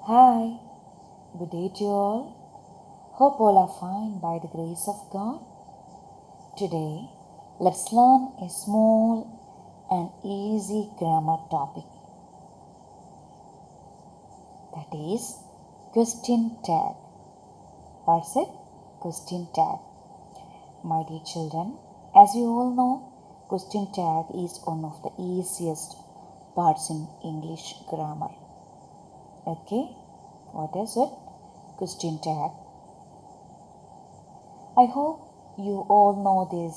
Hi, good day to all. Hope all are fine by the grace of God. Today, let's learn a small and easy grammar topic, that is question tag. What's it? Question tag. My dear children, as you all know, question tag is one of the easiest parts in English grammar. Okay, what is it? Question tag. I hope you all know this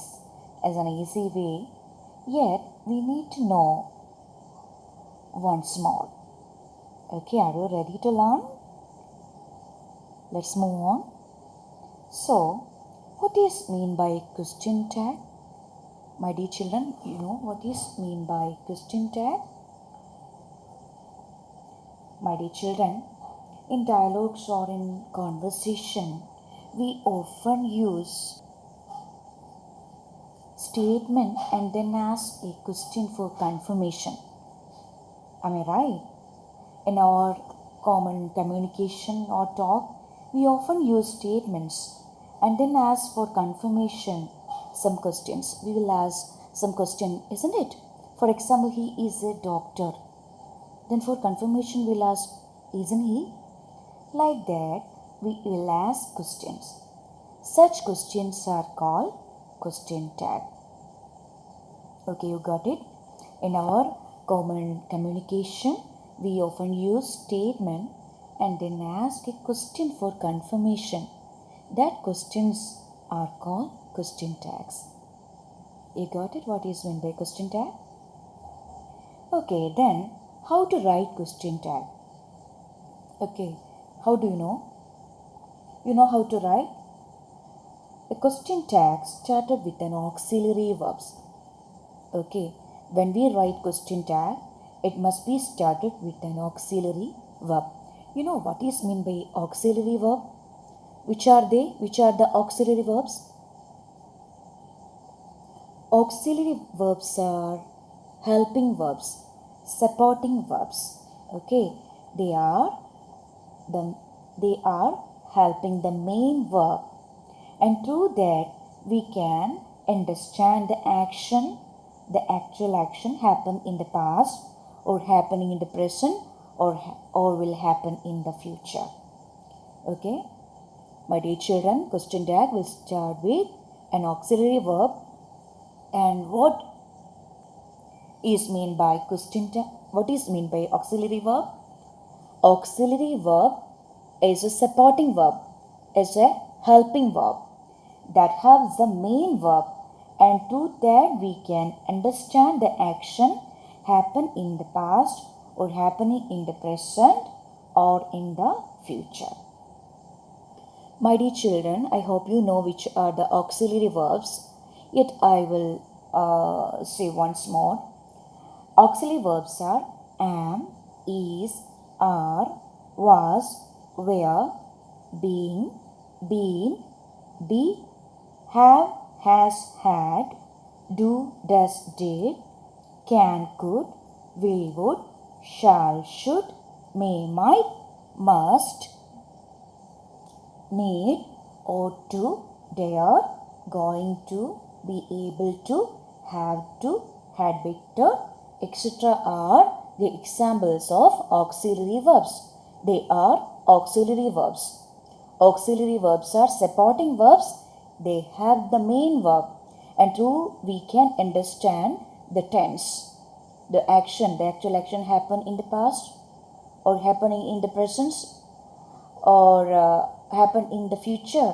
as an easy way, yet we need to know once more. Okay, are you ready to learn? Let's move on. So, what is mean by question tag? My dear children, you know what is mean by question tag? My dear children, in dialogues or in conversation, we often use statement and then ask a question for confirmation. Am I right? In our common communication or talk, we often use statements and then ask for confirmation some questions. We will ask some question, isn't it? For example, he is a doctor. Then for confirmation, we'll ask, isn't he? Like that, we will ask questions. Such questions are called question tag. Okay, you got it? In our common communication, we often use statement and then ask a question for confirmation. That questions are called question tags. You got it? What is meant by question tag? Okay, then how to write question tag? Okay, how do you know? You know how to write? A question tag started with an auxiliary verbs. Okay, when we write question tag, it must be started with an auxiliary verb. You know what is meant by auxiliary verb? Which are they? Which are the auxiliary verbs? Auxiliary verbs are helping verbs, supporting verbs. Okay, they are helping the main verb, and through that we can understand the action, the actual action happen in the past or happening in the present or will happen in the future. Okay, my dear children, question tag will start with an auxiliary verb. And what is meant by question tag? What is meant by auxiliary verb? Auxiliary verb is a supporting verb, is a helping verb that helps the main verb, and through that we can understand the action happen in the past or happening in the present or in the future. My dear children, I hope you know which are the auxiliary verbs, yet I will say once more. Auxiliary verbs are am, is, are, was, were, being, been, be, have, has, had, do, does, did, can, could, will, would, shall, should, may, might, must, need, ought to, dare, going to, be able to, have to, had better, etc. are the examples of auxiliary verbs. They are auxiliary verbs. Auxiliary verbs are supporting verbs. They have the main verb, and through we can understand the tense, the action, the actual action happen in the past or happening in the present or happen in the future,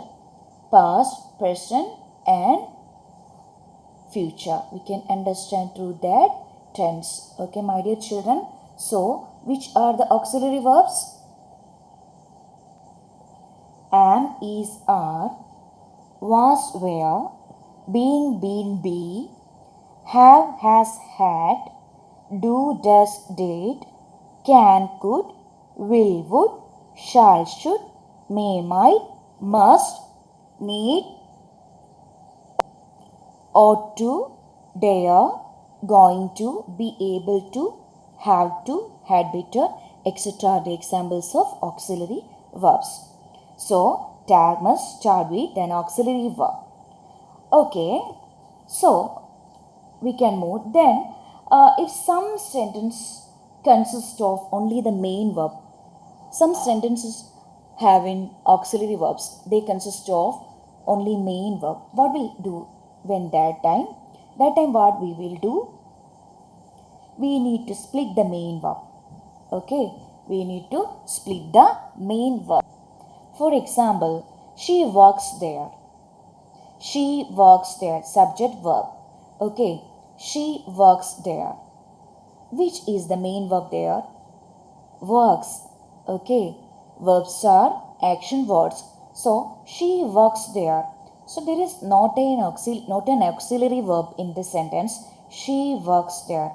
past, present and future. We can understand through that tense. Okay, my dear children. So, which are the auxiliary verbs? Am, is, are, was, were, being, been, be, have, has, had, do, does, did, can, could, will, would, shall, should, may, might, must, need, ought to, dare, going to, be able to, have to, had better, etc. are the examples of auxiliary verbs. So, tag must start with an auxiliary verb. Okay, so we can move. Then, if some sentence consists of only the main verb, some sentences having auxiliary verbs, they consist of only main verb. What we do when that time? That time what we will do? We need to split the main verb. Okay, we need to split the main verb. For example, she works there. She works there. Subject verb. Okay, she works there. Which is the main verb there? Works. Okay, verbs are action words. So, she works there. So, there is not an auxiliary verb in this sentence. She works there.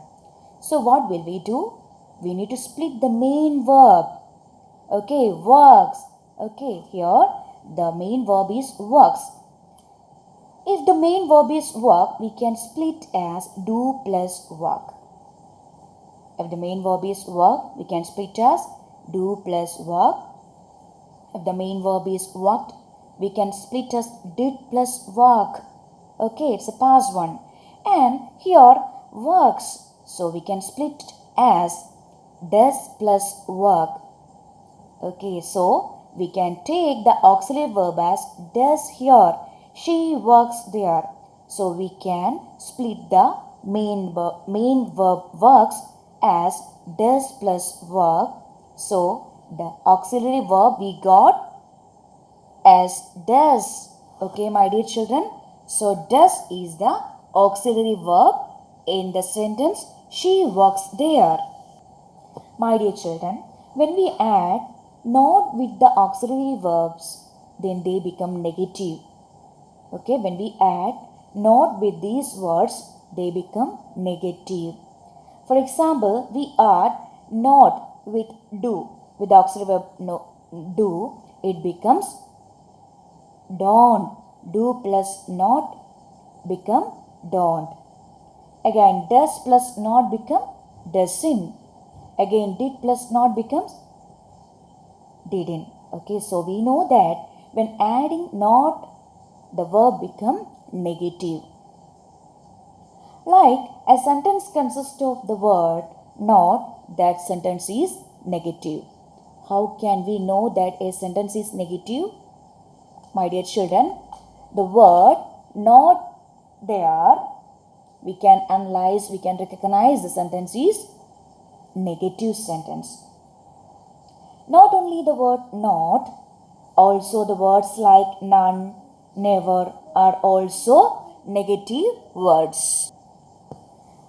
So, what will we do? We need to split the main verb. Okay, works. Okay, here the main verb is works. If the main verb is work, we can split as do plus work. If the main verb is work, we can split as do plus work. If the main verb is worked, we can split as did plus work. Okay, it's a past one. And here works, so we can split as does plus work. Okay, so we can take the auxiliary verb as does here. She works there. So we can split the main verb works as does plus work. So the auxiliary verb we got as does. Okay, my dear children. So does is the auxiliary verb in the sentence she works there. My dear children, when we add not with the auxiliary verbs, then they become negative. Okay, when we add not with these words, they become negative. For example, we add not with do. With the auxiliary verb no, do, it becomes don't. Do plus not become don't. Again, does plus not become doesn't. Again, did plus not becomes didn't. Okay, so we know that when adding not, the verb become negative. Like a sentence consists of the word not, that sentence is negative. How can we know that a sentence is negative? My dear children, the word not there, we can analyze, we can recognize the sentence is negative sentence. Not only the word not, also the words like none, never are also negative words.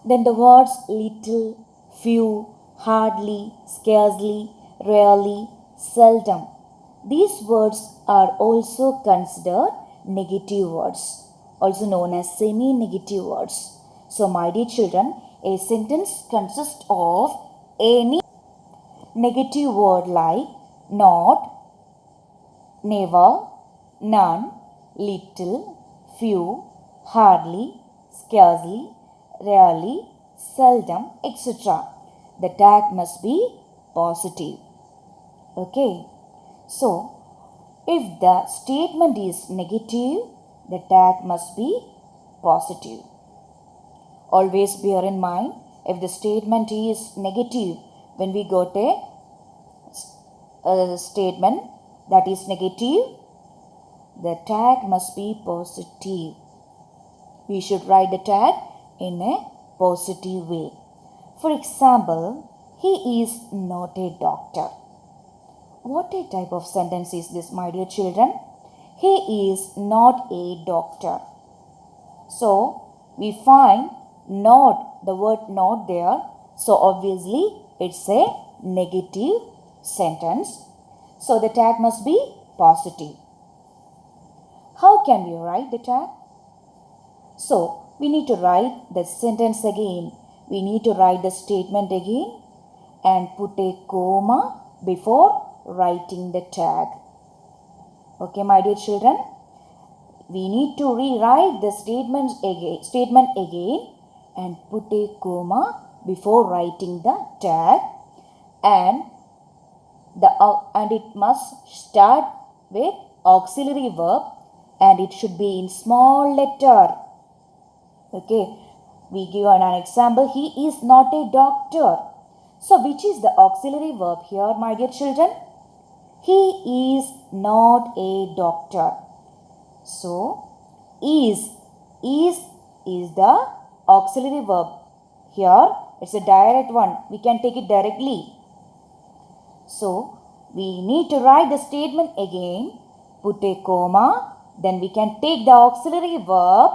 Then the words little, few, hardly, scarcely, rarely, seldom. These words are also considered negative words, also known as semi-negative words. So, my dear children, a sentence consists of any negative word like not, never, none, little, few, hardly, scarcely, rarely, seldom, etc. The tag must be positive. Okay. So, if the statement is negative, the tag must be positive. Always bear in mind, if the statement is negative, when we got a statement that is negative, the tag must be positive. We should write the tag in a positive way. For example, he is not a doctor. What a type of sentence is this, my dear children? He is not a doctor. So, we find not, the word not there. So, obviously, it's a negative sentence. So, the tag must be positive. How can we write the tag? So, we need to write the sentence again. We need to write the statement again and put a comma before writing the tag. Okay, my dear children, we need to rewrite the statement again and put a comma before writing the tag and and it must start with auxiliary verb and it should be in small letter. Okay, we give an example. He is not a doctor. So which is the auxiliary verb here, my dear children? He is not a doctor. So is the auxiliary verb. Here it's a direct one. We can take it directly. So we need to write the statement again. Put a comma. Then we can take the auxiliary verb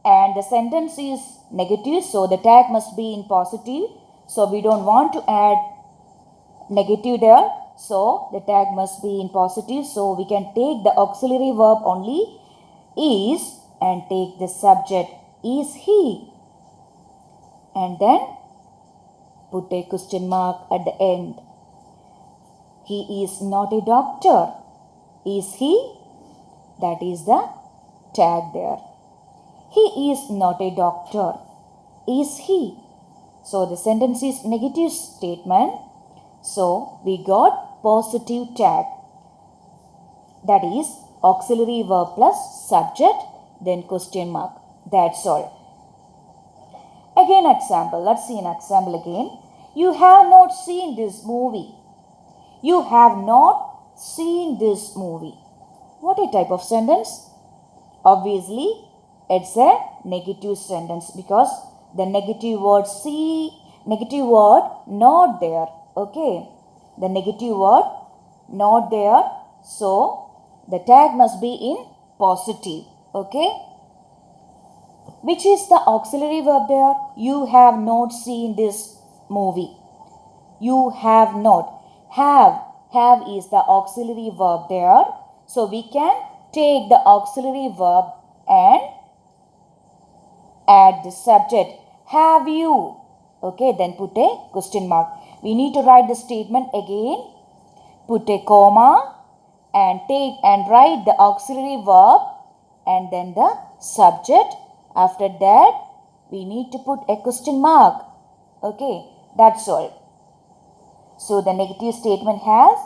and the sentence is negative. So the tag must be in positive. So we don't want to add negative there. So the tag must be in positive. So we can take the auxiliary verb only is and take the subject is he. And then put a question mark at the end. He is not a doctor. Is he? That is the tag there. He is not a doctor. Is he? So the sentence is negative statement. So we got positive tag. That is auxiliary verb plus subject, then question mark. That's all. Again example. Let's see an example again. You have not seen this movie. You have not seen this movie. What a type of sentence? Obviously, it's a negative sentence because the negative word not there. Okay. The negative word not there. So, the tag must be in positive. Okay. Which is the auxiliary verb there? You have not seen this movie. You have not. Have is the auxiliary verb there. So we can take the auxiliary verb and add the subject. Have you? Okay, then put a question mark. We need to write the statement again. Put a comma and write the auxiliary verb and then the subject. After that, we need to put a question mark. Okay, that's all. So the negative statement has,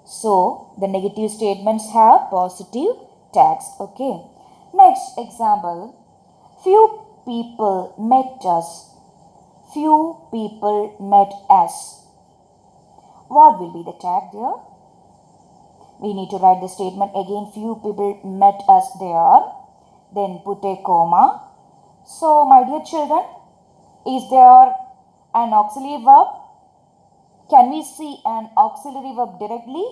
the negative statements have positive tags. Okay. Next example. Few people met us. Few people met us. What will be the tag there? We need to write the statement again. Few people met us there. Then put a comma. So my dear children, is there an auxiliary verb? Can we see an auxiliary verb directly?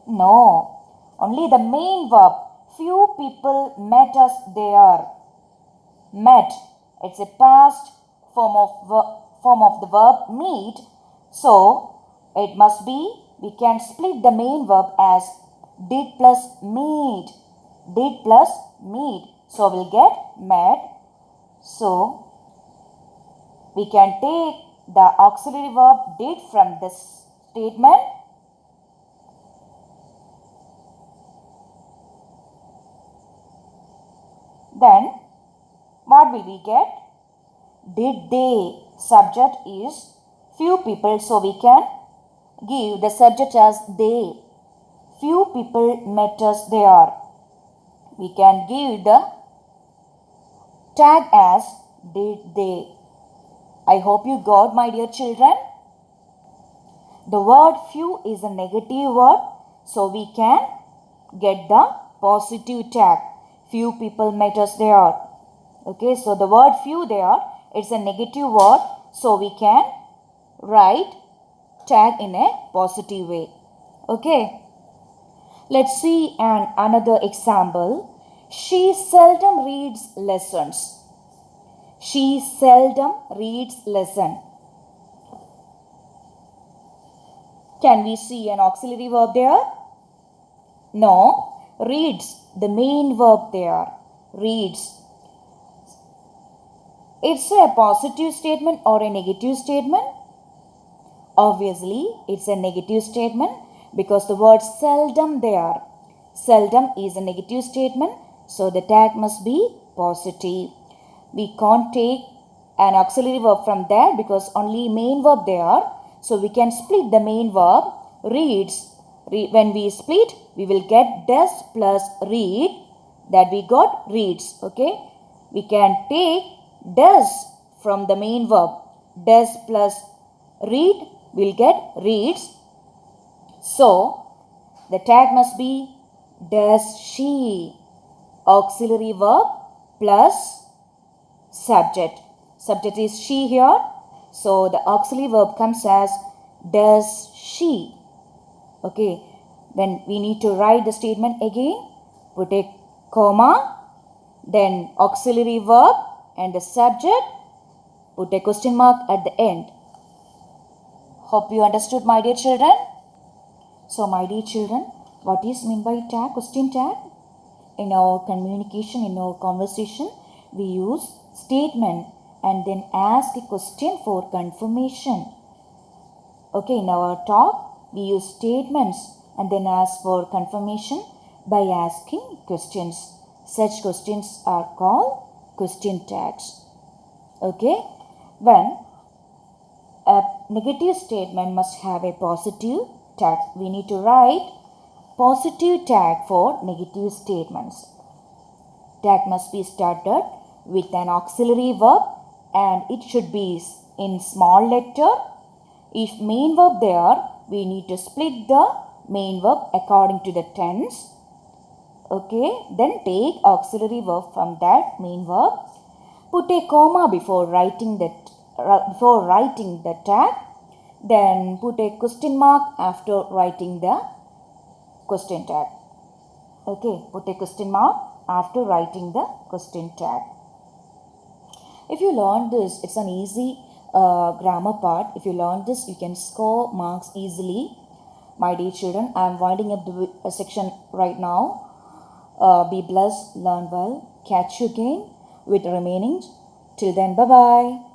No. Only the main verb. Few people met us there. Met. It's a past form of the verb meet. So, it must be, we can split the main verb as did plus meet. Did plus meet. So, we'll get met. So, we can take the auxiliary verb did from this statement. Then what will we get? Did they? Subject is few people, so we can give the subject as they. Few people met us there. We can give the tag as did they. I hope you got, my dear children. The word few is a negative word, so we can get the positive tag. Few people met us there. Okay, so the word few there, it's a negative word, so we can write tag in a positive way. Okay, let's see another example. She seldom reads lessons. She seldom reads lesson. Can we see an auxiliary verb there? No. Reads, the main verb there. Reads. It's a positive statement or a negative statement? Obviously, it's a negative statement because the word seldom there. Seldom is a negative statement, so the tag must be positive. We can't take an auxiliary verb from there because only main verb there. So we can split the main verb reads. When we split, we will get does plus read, that we got reads. Okay, we can take does from the main verb. Does plus read will get reads. So the tag must be does she. Auxiliary verb plus subject. Subject is she here. So the auxiliary verb comes as does she. Okay. Then we need to write the statement again. Put a comma. Then auxiliary verb and the subject. Put a question mark at the end. Hope you understood, my dear children. So my dear children, what is meant by tag, question tag? In our communication, in our conversation, we use statement and then ask a question for confirmation. Okay, in our talk, we use statements and then ask for confirmation by asking questions. Such questions are called question tags. Okay, when a negative statement must have a positive tag, we need to write positive tag for negative statements. Tag must be started with an auxiliary verb and it should be in small letter. If main verb there, we need to split the main verb according to the tense. Okay, then take auxiliary verb from that main verb. Put a comma before writing the tag. Then put a question mark after writing the question tag. Okay, put a question mark after writing the question tag. If you learn this, it's an easy grammar part. If you learn this, you can score marks easily. My dear children, I am winding up the section right now. Be blessed, learn well. Catch you again with remaining. Till then, bye-bye.